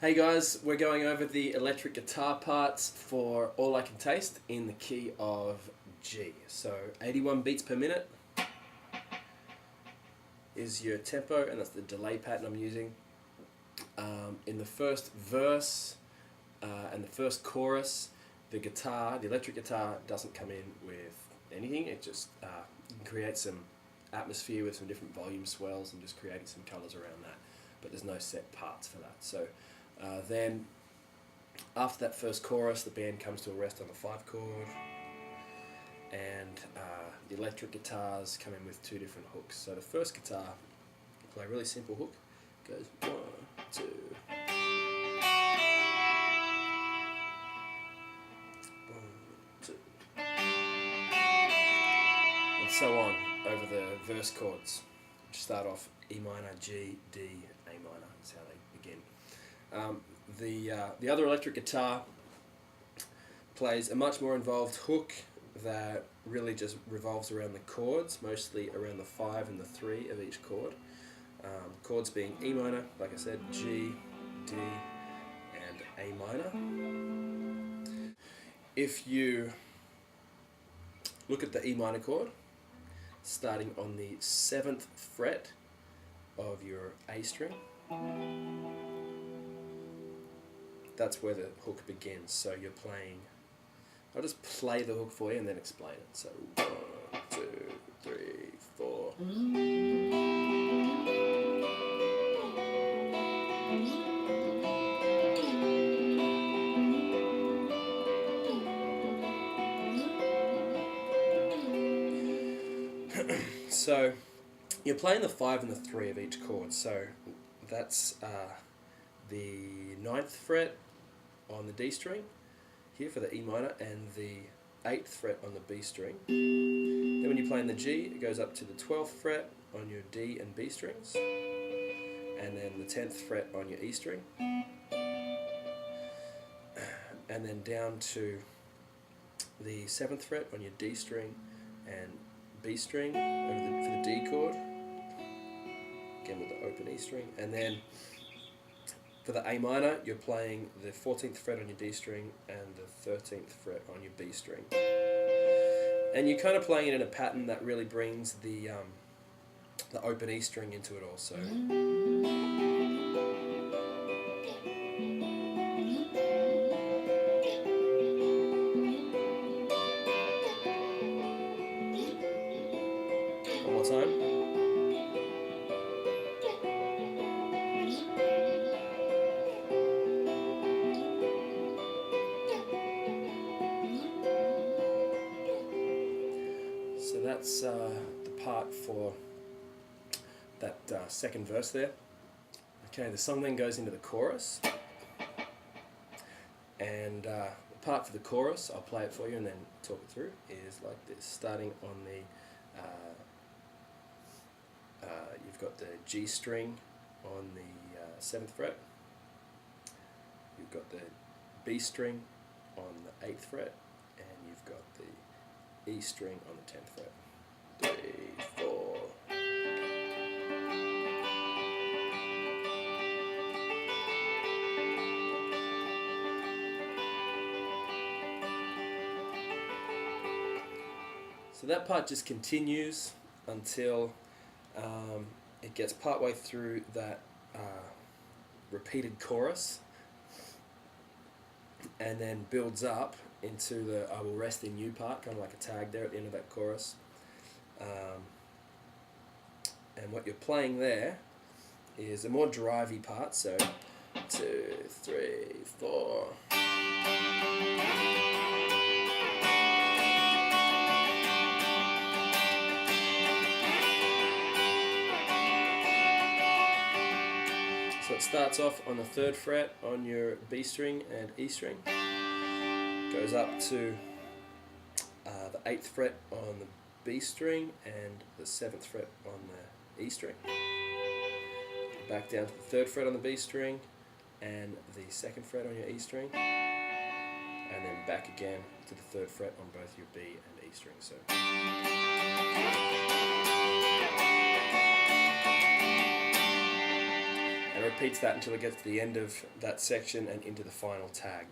Hey guys, we're going over the electric guitar parts for All I Can Taste in the key of G. So 81 beats per minute is your tempo, and that's the delay pattern I'm using. In the first verse and the first chorus, the electric guitar doesn't come in with anything. It just you can create some atmosphere with some different volume swells and just creating some colours around that, but there's no set parts for that. So then after that first chorus, the band comes to a rest on the 5 chord, and the electric guitars come in with 2 different hooks. So the first guitar, play a really simple hook, goes 1, 2, 1, 2, and so on over the verse chords, which start off E minor, G, D, A minor. That's how they begin. The other electric guitar plays a much more involved hook that really just revolves around the chords, mostly around the 5 and the 3 of each chord. Chords being E minor, like I said, G, D, and A minor. If you look at the E minor chord, starting on the 7th fret of your A string, that's where the hook begins. So you're playing, I'll just play the hook for you and then explain it. So 1, 2, 3, 4. So you're playing the 5 and the 3 of each chord. So that's the 9th fret on the D string here for the E minor, and the 8th fret on the B string. Then when you're playing the G, it goes up to the 12th fret on your D and B strings, and then the 10th fret on your E string, and then down to the 7th fret on your D string and B string for the D chord, again with the open E string, and then for the A minor, you're playing the 14th fret on your D string and the 13th fret on your B string. And you're kind of playing it in a pattern that really brings the open E string into it also. One more time. So that's the part for that second verse there. Okay, the song then goes into the chorus, and the part for the chorus, I'll play it for you and then talk it through, is like this. Starting on the, you've got the G string on the 7th fret, you've got the B string on the 8th fret, and you've got the E string on the 10th fret. 3, 4. So that part just continues until it gets partway through that repeated chorus, and then builds up into the I will rest in you part, kind of like a tag there at the end of that chorus. And what you're playing there is a more drivey part, so 2, 3, 4. So it starts off on the 3rd fret on your B string and E string, goes up to the 8th fret on the B string and the 7th fret on the E string, back down to the 3rd fret on the B string and the 2nd fret on your E string, and then back again to the 3rd fret on both your B and E strings. So and repeats that until it gets to the end of that section and into the final tag,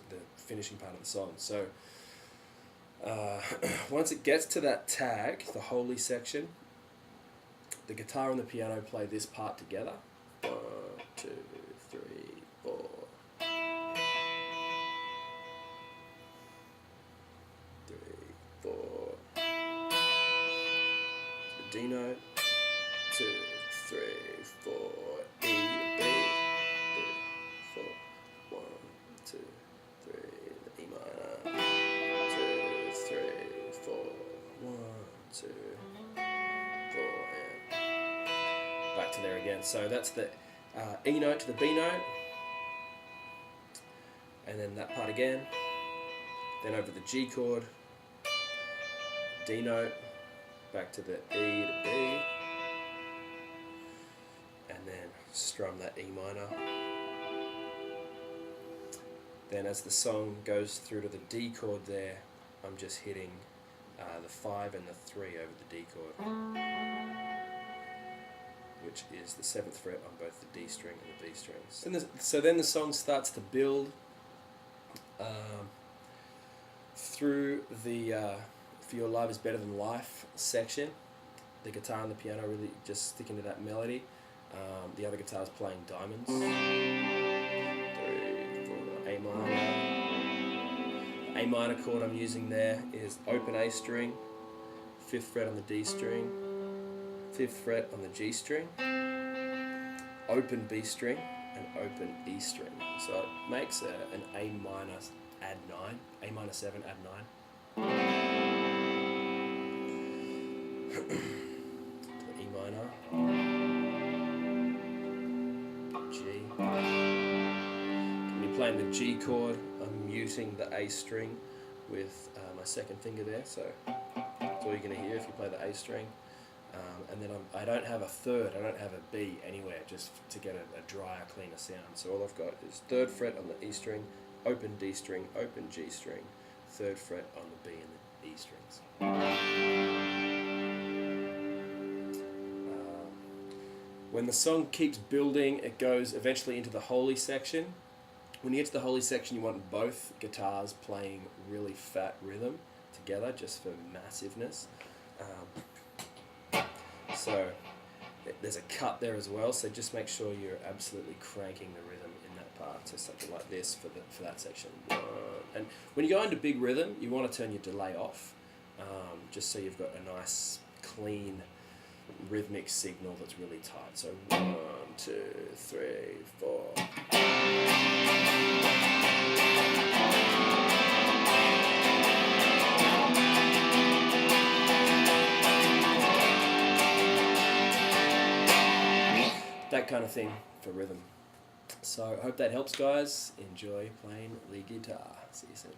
the finishing part of the song. So once it gets to that tag, the holy section, the guitar and the piano play this part together. 1, 2, 3, 4. The D note, 2, 3, 4, E to B, 3, 4, 1, 2, 3, the E minor, 2, 3, 4, 1, 2, 4, and back to there again. So that's the E note to the B note, and then that part again, then over the G chord, D note, back to the E to B, and then strum that E minor. Then as the song goes through to the D chord there, I'm just hitting the 5 and the 3 over the D chord, which is the 7th fret on both the D string and the B strings. So then the song starts to build through the For Your Love Is Better Than Life section. The guitar and the piano really just sticking to that melody. The other guitar's playing diamonds. 3, 4, A minor. A minor chord I'm using there is open A string, 5th fret on the D string, 5th fret on the G string, open B string, and open E string. So it makes an A minor add 9, A minor 7 add 9. E minor, G. When you're playing the G chord, I'm muting the A string with my second finger there, so that's all you're going to hear if you play the A string. And then I don't have a third, I don't have a B anywhere, just to get a drier, cleaner sound. So all I've got is 3rd fret on the E string, open D string, open G string, 3rd fret on the B and the E strings. When the song keeps building, it goes eventually into the holy section. When you get to the holy section, you want both guitars playing really fat rhythm together, just for massiveness. So there's a cut there as well, so just make sure you're absolutely cranking the rhythm in that part, so something like this for that section. And when you go into big rhythm, you want to turn your delay off, just so you've got a nice, clean, rhythmic signal that's really tight. So 1, 2, 3, 4. That kind of thing for rhythm. So I hope that helps, guys. Enjoy playing the guitar. See you soon.